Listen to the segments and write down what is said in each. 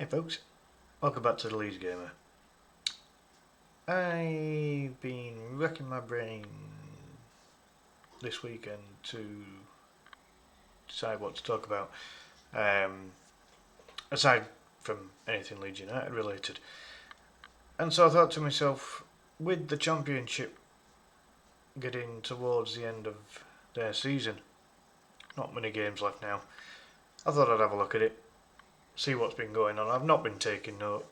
Hey folks, welcome back to the Leeds Gamer. I've been racking my brain this weekend to decide what to talk about, aside from anything Leeds United related. And so I thought to myself, with the Championship getting towards the end of their season, not many games left now, I thought I'd have a look at it, see what's been going on. I've not been taking note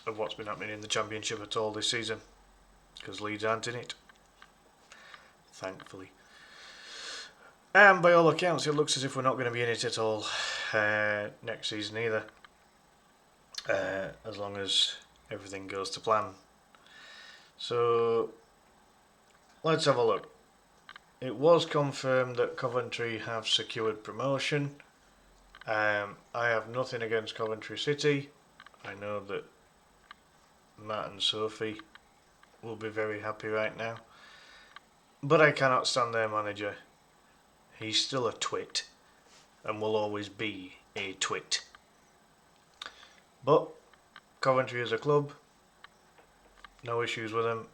of what's been happening in the Championship at all this season, because Leeds aren't in it, thankfully. And by all accounts, it looks as if we're not going to be in it at all next season either, as long as everything goes to plan. So let's have a look. It was confirmed that Coventry have secured promotion. I have nothing against Coventry City. I know that Matt and Sophie will be very happy right now, but I cannot stand their manager. He's still a twit and will always be a twit. But Coventry as a club, no issues with them.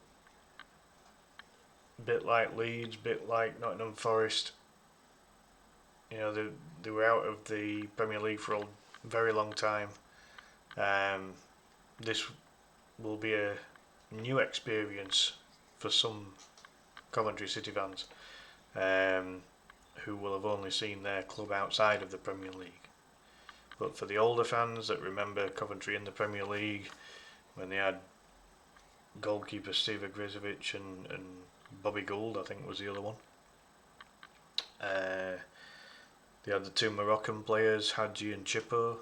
Bit like Leeds, bit like Nottingham Forest. You know, they were out of the Premier League for a very long time. This will be a new experience for some Coventry City fans, who will have only seen their club outside of the Premier League. But for the older fans that remember Coventry in the Premier League, when they had goalkeeper Steve Grizovic and Bobby Gould, I think was the other one. They had the two Moroccan players, Hadji and Chipo.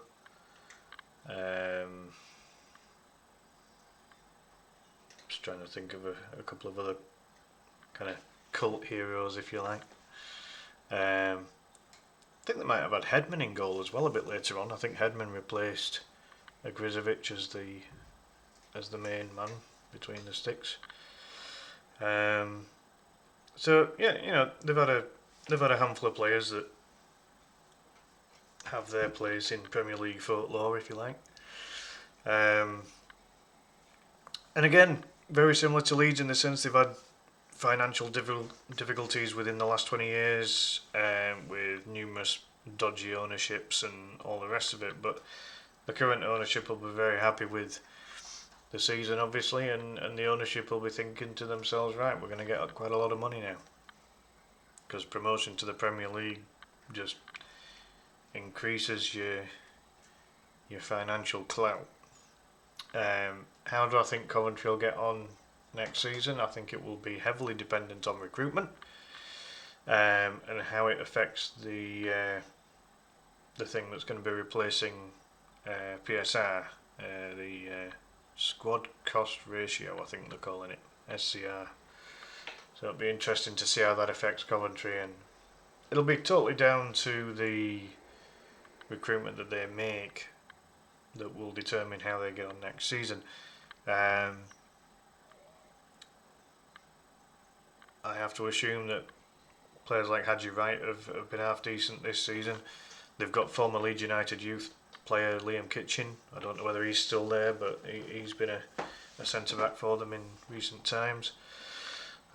Just trying to think of a couple of other kind of cult heroes, if you like. I think they might have had Hedman in goal as well a bit later on. I think Hedman replaced Grizovic as the main man between the sticks. So yeah, you know, they've had a handful of players that have their place in Premier League folklore, if you like. And again, very similar to Leeds in the sense they've had financial difficulties within the last 20 years, with numerous dodgy ownerships and all the rest of it. But the current ownership will be very happy with the season, obviously, and the ownership will be thinking to themselves, right, we're going to get quite a lot of money now, because promotion to the Premier League just increases your financial clout. How do I think Coventry will get on next season? I think it will be heavily dependent on recruitment, and how it affects the thing that's going to be replacing PSR, the squad cost ratio, I think they're calling it, SCR. So it'll be interesting to see how that affects Coventry, and it'll be totally down to the recruitment that they make that will determine how they get on next season. I have to assume that players like Hadji Wright have been half decent this season. They've got former Leeds United youth player Liam Kitchen. I don't know whether he's still there, but he's been a centre back for them in recent times.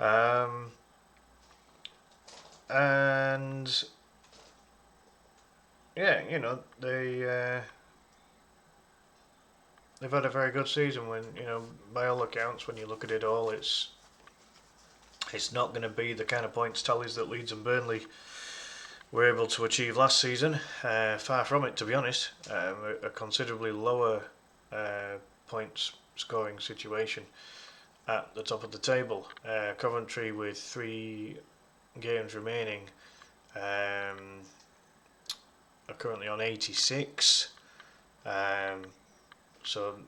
And yeah, you know, they've had a very good season. When, you know, by all accounts, when you look at it all, it's not going to be the kind of points tallies that Leeds and Burnley were able to achieve last season. Far from it, to be honest. A considerably lower points scoring situation at the top of the table. Coventry, with 3 games remaining, are currently on 86. So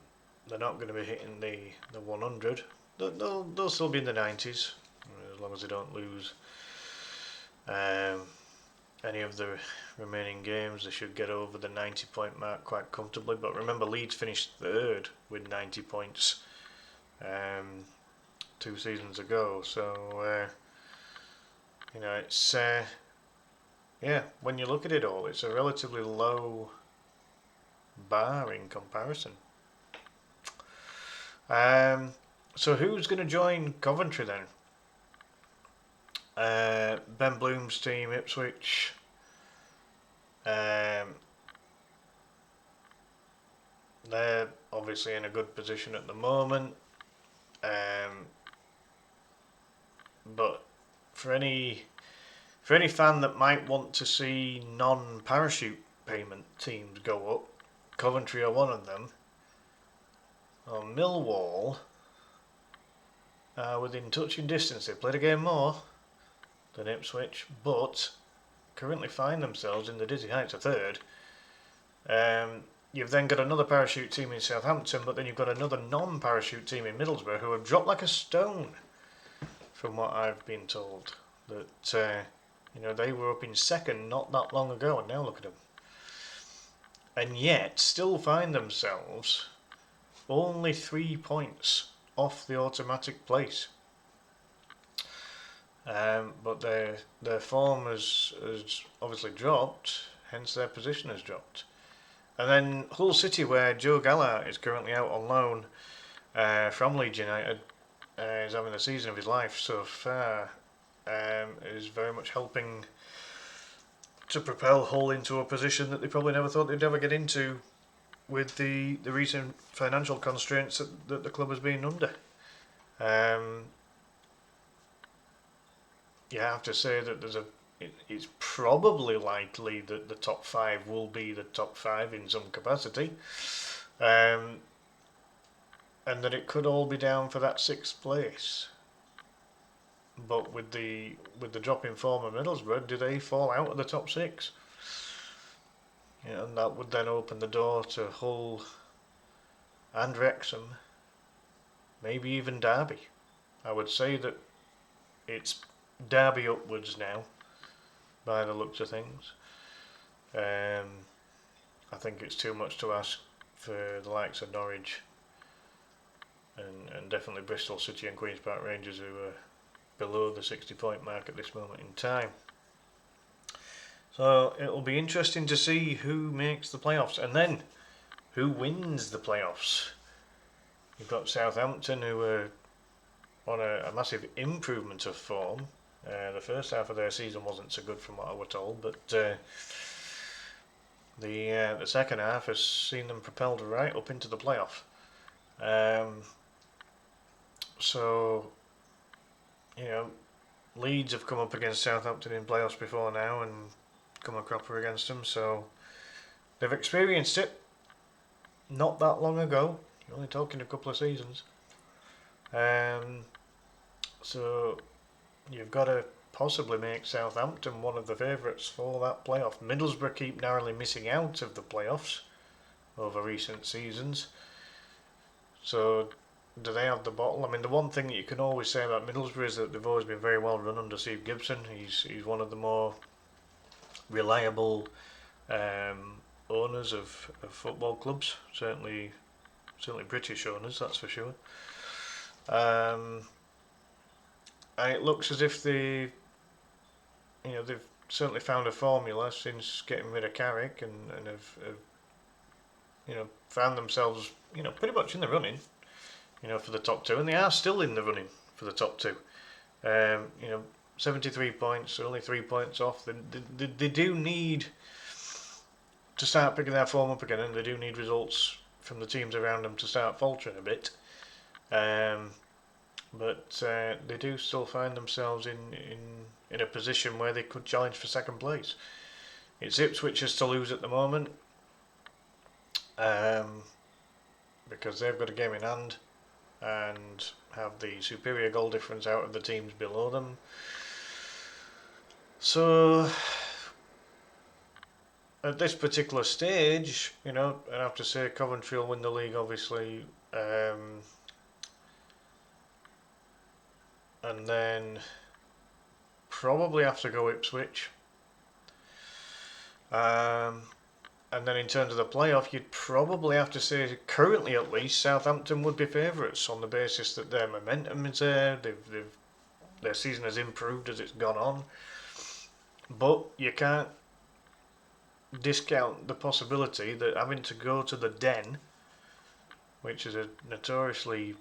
they're not going to be hitting the 100. They'll still be in the 90s, as long as they don't lose any of the remaining games. They should get over the 90-point mark quite comfortably. But remember, Leeds finished 3rd with 90 points 2 seasons ago. So you know, it's yeah, when you look at it all, it's a relatively low bar in comparison. So who's going to join Coventry then? Ben Bloom's team, Ipswich. They're obviously in a good position at the moment. But for any fan that might want to see non-parachute payment teams go up, Coventry are one of them. Well, Millwall are within touching distance. They played a game more than Ipswich, but currently find themselves in the dizzy heights of third. You've then got another parachute team in Southampton, but then you've got another non-parachute team in Middlesbrough who have dropped like a stone, from what I've been told. That they were up in second not that long ago, and now look at them. And yet, still find themselves only 3 points off the automatic place. But their form has obviously dropped, hence their position has dropped. And then Hull City, where Joe Gallagher is currently out on loan from Leeds United, is having the season of his life so far, is very much helping to propel Hull into a position that they probably never thought they'd ever get into with the recent financial constraints that the club has been under. You have to say that it's probably likely that the top five will be the top five in some capacity, and that it could all be down for that sixth place. But with the drop in form of Middlesbrough, do they fall out of the top six? And that would then open the door to Hull and Wrexham, maybe even Derby. I would say that it's Derby upwards now, by the looks of things. I think it's too much to ask for the likes of Norwich and definitely Bristol City and Queen's Park Rangers, who are below the 60-point mark at this moment in time. So it'll be interesting to see who makes the playoffs, and then who wins the playoffs. You've got Southampton, who are on a massive improvement of form. The first half of their season wasn't so good from what I was told, but the second half has seen them propelled right up into the playoff. So, Leeds have come up against Southampton in playoffs before now and come a cropper against them, so they've experienced it not that long ago. You're only talking a couple of seasons. So you've got to possibly make Southampton one of the favourites for that playoff. Middlesbrough keep narrowly missing out of the playoffs over recent seasons. So do they have the bottle? I mean, the one thing that you can always say about Middlesbrough is that they've always been very well run under Steve Gibson. He's one of the more reliable owners of football clubs, certainly British owners, that's for sure. And it looks as if they've certainly found a formula since getting rid of Carrick, and have found themselves pretty much in the running, for the top two, and they are still in the running for the top two. 73 points, only 3 points off. They do need to start picking their form up again, and they do need results from the teams around them to start faltering a bit. But they do still find themselves in a position where they could challenge for second place. It's Ipswich's to lose at the moment, because they've got a game in hand and have the superior goal difference out of the teams below them. So at this particular stage, I have to say Coventry will win the league, obviously, and then probably have to go Ipswich. And then in terms of the playoff, you'd probably have to say, currently at least, Southampton would be favourites on the basis that their momentum is there. Their season has improved as it's gone on. But you can't discount the possibility that having to go to the Den, which is a notoriously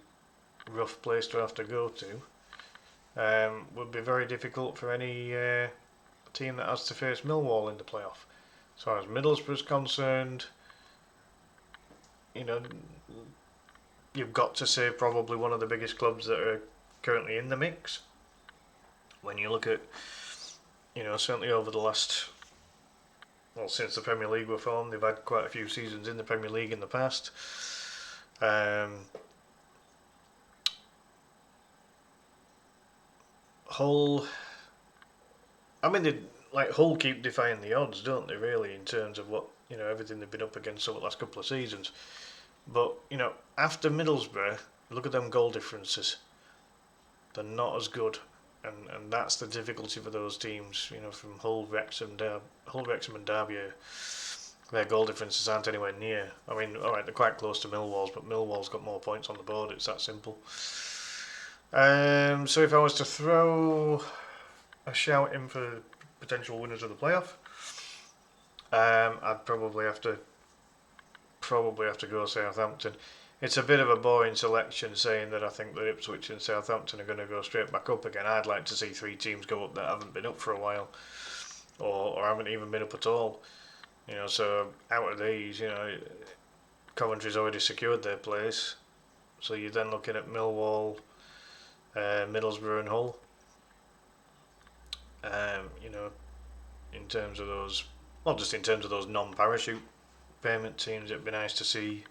rough place to have to go to, would be very difficult for any team that has to face Millwall in the playoff. As far as Middlesbrough's concerned, you know, you've got to say probably one of the biggest clubs that are currently in the mix. When you look at, certainly over the last, since the Premier League were formed, they've had quite a few seasons in the Premier League in the past. Hull, Hull keep defying the odds, don't they? Really, in terms of what everything they've been up against over the last couple of seasons. But after Middlesbrough, look at them goal differences. They're not as good, and that's the difficulty for those teams. From Hull, Wrexham, and Derby. Their goal differences aren't anywhere near. I mean, all right, they're quite close to Millwall's, but Millwall's got more points on the board. It's that simple. So if I was to throw a shout in for potential winners of the playoff, I'd probably have to go Southampton. It's a bit of a boring selection saying that I think that Ipswich and Southampton are going to go straight back up again. I'd like to see 3 teams go up that haven't been up for a while, or haven't even been up at all. So out of these, Coventry's already secured their place. So you're then looking at Millwall, Middlesbrough and Hull. In terms of those, well, just in terms of those non-parachute payment teams, it'd be nice to see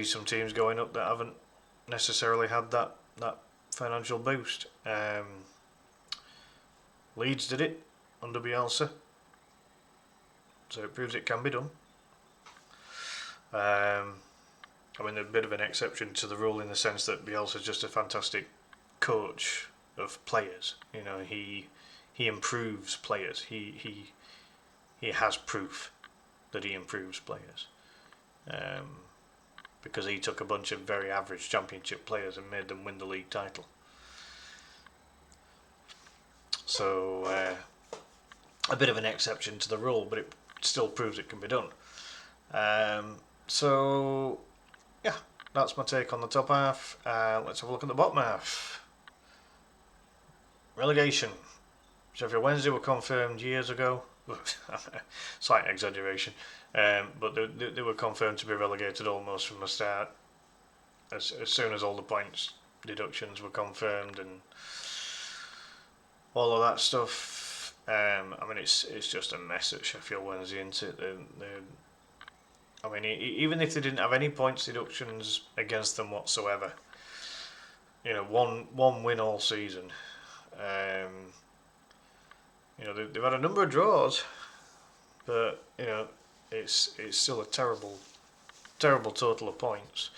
some teams going up that haven't necessarily had that financial boost. Leeds did it under Bielsa, so it proves it can be done. They're a bit of an exception to the rule in the sense that Bielsa's just a fantastic coach of players. He improves players. He has proof that he improves players. Because he took a bunch of very average Championship players and made them win the league title. So a bit of an exception to the rule, but it still proves it can be done. So yeah, that's my take on the top half. Let's have a look at the bottom half. Relegation. Sheffield Wednesday were confirmed years ago. Slight exaggeration. But they were confirmed to be relegated almost from the start. As soon as all the points deductions were confirmed and all of that stuff. It's just a mess at Sheffield Wednesday, isn't it? Even if they didn't have any points deductions against them whatsoever, one win all season. They've had a number of draws, but it's still a terrible total of points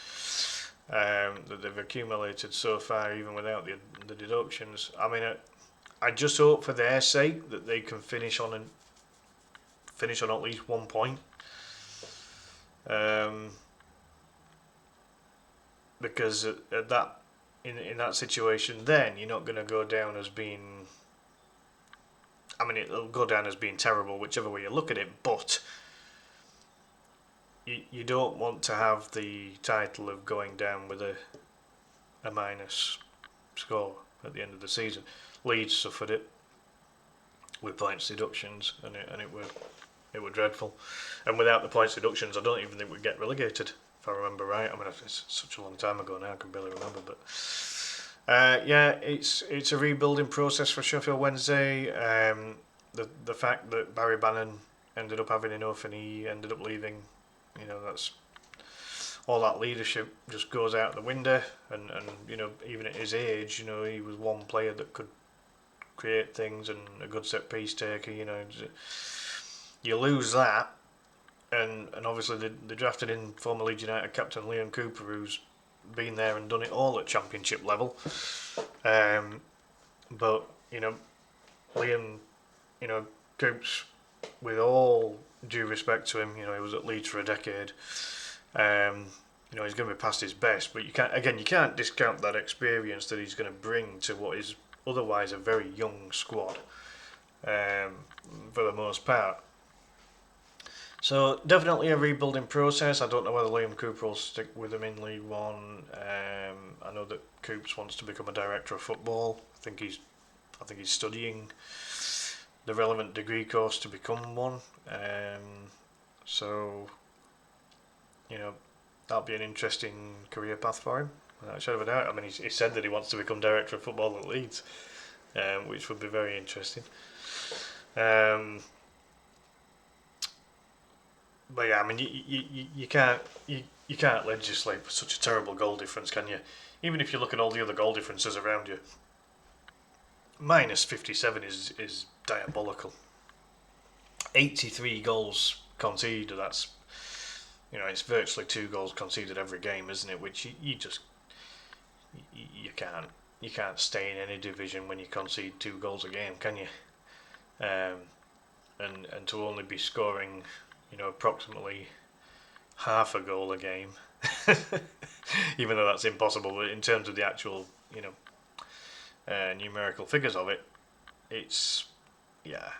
that they've accumulated so far, even without the deductions. I just hope for their sake that they can finish on at least 1 point. Because at that in that situation, then you're not going to go down as being. It'll go down as being terrible, whichever way you look at it. But you don't want to have the title of going down with a minus score at the end of the season. Leeds suffered it with points deductions, and it were dreadful. And without the points deductions, I don't even think we'd get relegated, if I remember right. It's such a long time ago now, I can barely remember. But it's a rebuilding process for Sheffield Wednesday. The fact that Barry Bannon ended up having enough and he ended up leaving, that's all that leadership just goes out the window. And even at his age, he was one player that could create things and a good set piece taker. You lose that, and obviously they drafted in former Leeds United captain Liam Cooper, who's been there and done it all at Championship level. But Liam, Coops, with all due respect to him, he was at Leeds for a decade. He's going to be past his best, but you can't discount that experience that he's going to bring to what is otherwise a very young squad, for the most part. So definitely a rebuilding process. I don't know whether Liam Cooper will stick with him in League One. I know that Coops wants to become a director of football. I think he's studying the relevant degree course to become one. So you know that'll be an interesting career path for him. Without a shadow of a doubt. I mean, he said that he wants to become director of football at Leeds, which would be very interesting. Um, But yeah, I mean, you can't legislate for such a terrible goal difference, can you? Even if you look at all the other goal differences around you, minus 57 is diabolical. 83 goals conceded. That's it's virtually 2 goals conceded every game, isn't it? Which you just you can't stay in any division when you concede 2 goals a game, can you? Um, and to only be scoring, approximately half a goal a game, even though that's impossible. But in terms of the actual, numerical figures of it, it's yeah,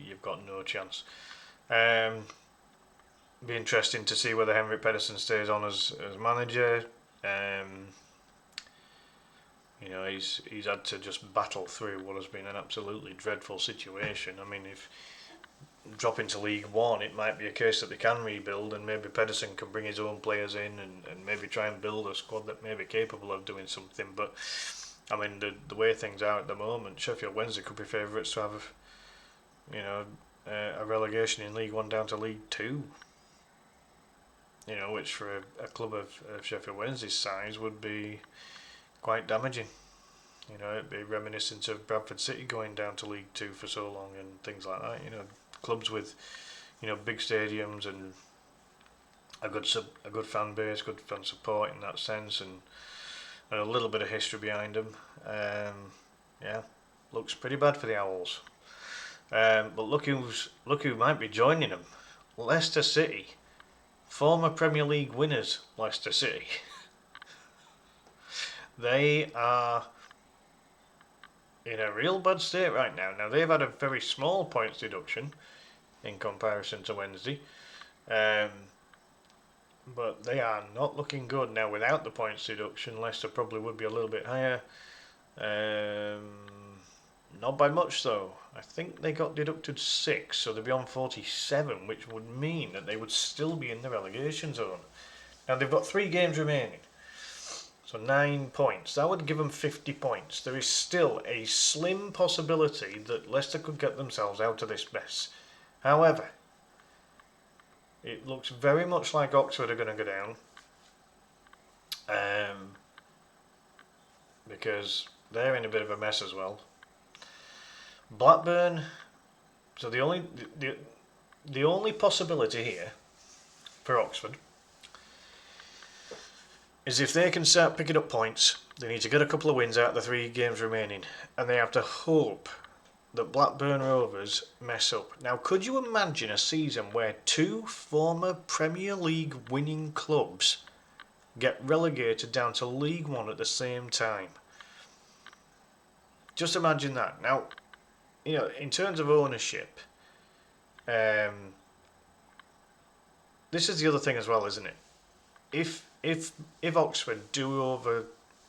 you've got no chance. Be interesting to see whether Henrik Pedersen stays on as manager. Um, he's had to just battle through what has been an absolutely dreadful situation. I mean, if drop into League One, it might be a case that they can rebuild, and maybe Pedersen can bring his own players in and maybe try and build a squad that may be capable of doing something. But I mean, the way things are at the moment, Sheffield Wednesday could be favourites to have, a relegation in League One down to League Two. Which for a club of Sheffield Wednesday's size would be quite damaging. It'd be reminiscent of Bradford City going down to League Two for so long and things like that. Clubs with big stadiums and a good fan base, good fan support in that sense, and a little bit of history behind them. Yeah, looks pretty bad for the Owls. But look who might be joining them. Leicester City, former Premier League winners. Leicester City. They are in a real bad state right now. Now they've had a very small points deduction in comparison to Wednesday. But they are not looking good. Now, without the points deduction, Leicester probably would be a little bit higher. Not by much, though. I think they got deducted 6, so they'd be on 47, which would mean that they would still be in the relegation zone. Now, they've got 3 games remaining, so 9 points. That would give them 50 points. There is still a slim possibility that Leicester could get themselves out of this mess. However, it looks very much like Oxford are going to go down, because they're in a bit of a mess as well. Blackburn. So the only possibility here for Oxford is if they can start picking up points. They need to get a couple of wins out of the 3 games remaining, and they have to hope that Blackburn Rovers mess up. Now, could you imagine a season where 2 former Premier League winning clubs get relegated down to League One at the same time? Just imagine that. Now, in terms of ownership, this is the other thing as well, isn't it? If Oxford do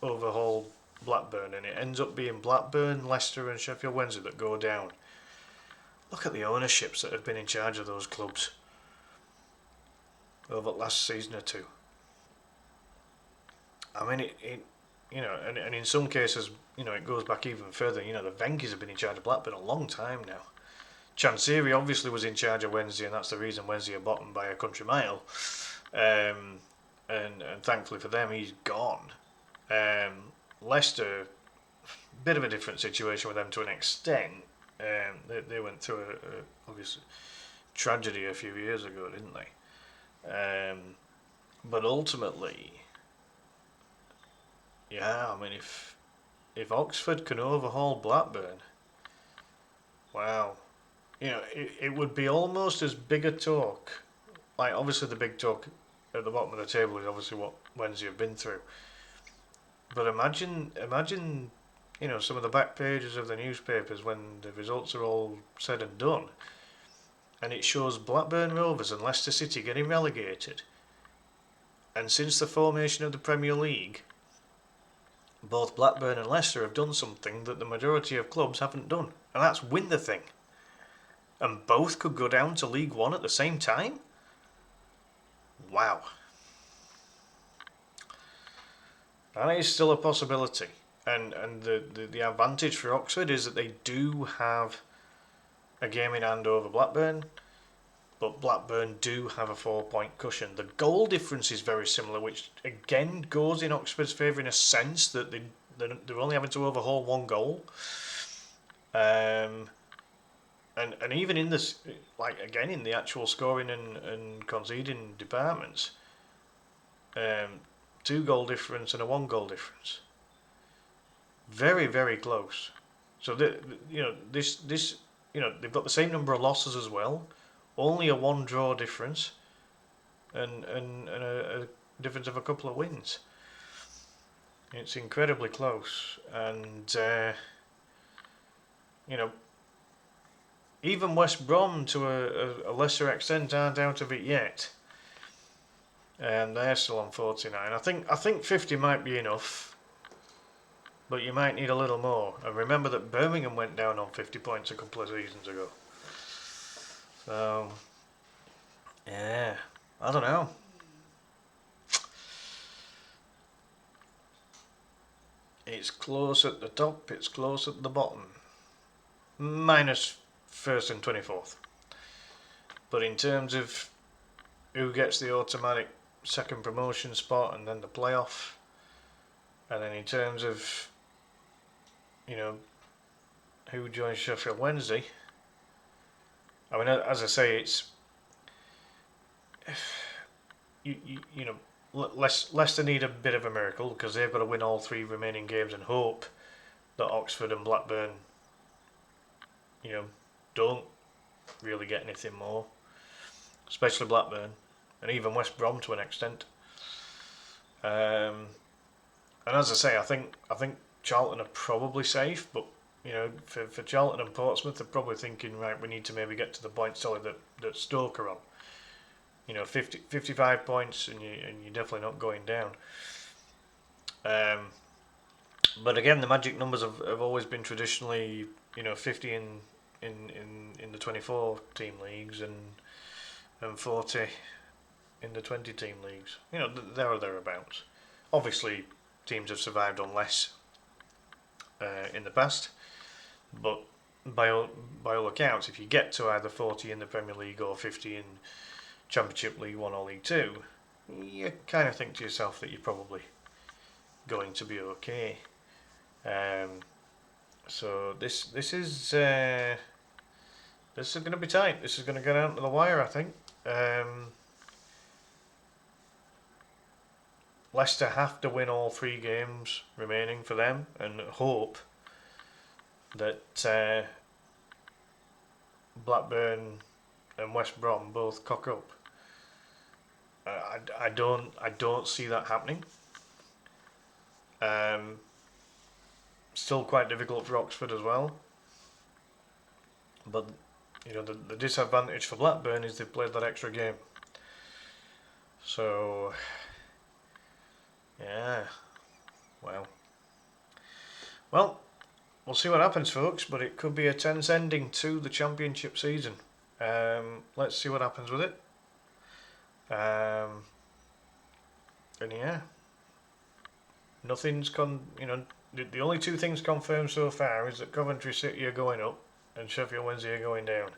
overhaul Blackburn and it ends up being Blackburn, Leicester and Sheffield Wednesday that go down, look at the ownerships that have been in charge of those clubs over the last season or 2. I mean, and in some cases, it goes back even further. The Venky's have been in charge of Blackburn a long time now. Chansiri obviously was in charge of Wednesday, and that's the reason Wednesday are bottom by a country mile. And thankfully for them, he's gone. Leicester, bit of a different situation with them to an extent. They went through a obvious tragedy a few years ago, didn't they? But ultimately, yeah, I mean, if Oxford can overhaul Blackburn, wow, it would be almost as big a talk. Like, obviously the big talk at the bottom of the table is obviously what Wednesday have been through. But imagine, some of the back pages of the newspapers when the results are all said and done. and it shows Blackburn Rovers and Leicester City getting relegated. And since the formation of the Premier League, both Blackburn and Leicester have done something that the majority of clubs haven't done, and that's win the thing. And both could go down to League One at the same time? Wow. That is still a possibility. And the advantage for Oxford is that they do have a game in hand over Blackburn, but Blackburn do have a 4-point cushion. The goal difference is very similar, which again goes in Oxford's favour in a sense that they're only having to overhaul one goal. And even in this, like again in the actual scoring and conceding departments, 2 goal difference and a 1 goal difference. Very, very close. So this they've got the same number of losses as well, only a 1 draw difference, and a difference of a couple of wins. It's incredibly close, and even West Brom to a lesser extent aren't out of it yet, and they're still on 49. I think 50 might be enough, but you might need a little more. And remember that Birmingham went down on 50 points a couple of seasons ago. So, yeah, I don't know. It's close at the top, it's close at the bottom. Minus 1st and 24th. But in terms of who gets the automatic second promotion spot and then the playoff, and then in terms of who joins Sheffield Wednesday, I mean, as I say, it's Leicester need a bit of a miracle because they've got to win all 3 remaining games and hope that Oxford and Blackburn don't really get anything more, especially Blackburn and even West Brom to an extent. And as I say, I think Charlton are probably safe, but for Charlton and Portsmouth, they're probably thinking, right, we need to maybe get to the point solid that Stoke are on. 55 points, and you're definitely not going down. But again, the magic numbers have always been traditionally, 50 in the 24 team leagues and 40 in the 20 team leagues. There or thereabouts. Obviously, teams have survived on less in the past, but by all accounts, if you get to either 40 in the Premier League or 50 in Championship, League 1 or League 2, you kind of think to yourself that you're probably going to be okay. So this is going to be tight. This is going to go down to the wire, I think. Leicester have to win all 3 games remaining for them and hope that Blackburn and West Brom both cock up. I don't see that happening. Still quite difficult for Oxford as well. But the disadvantage for Blackburn is they've played that extra game. So yeah, well, we'll see what happens, folks. But it could be a tense ending to the Championship season. Let's see what happens with it. And yeah, nothing's the only 2 things confirmed so far is that Coventry City are going up and Sheffield Wednesday are going down.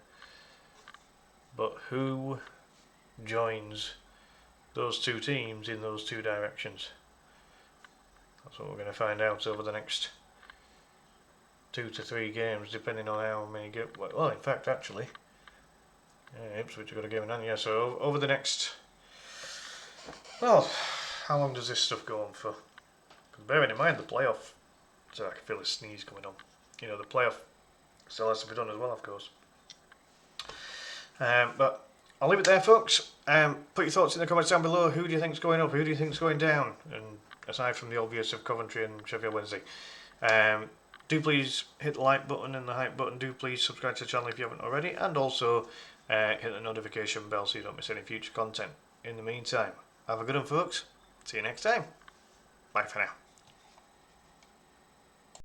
But who joins those 2 teams in those 2 directions? That's what we're going to find out over the next 2 to 3 games, depending on how many get. Well, in fact, actually, Ipswich have got a game in hand. Yeah, so over the next. Well, how long does this stuff go on for? Because bearing in mind the playoff, so I can feel a sneeze coming on. The playoff still has to be done as well, of course. But I'll leave it there, folks. Put your thoughts in the comments down below. Who do you think's going up? Who do you think's going down? And aside from the obvious of Coventry and Sheffield Wednesday, do please hit the like button and the hype button. Do please subscribe to the channel if you haven't already, and also hit the notification bell so you don't miss any future content. In the meantime, have a good one, folks. See you next time. Bye for now.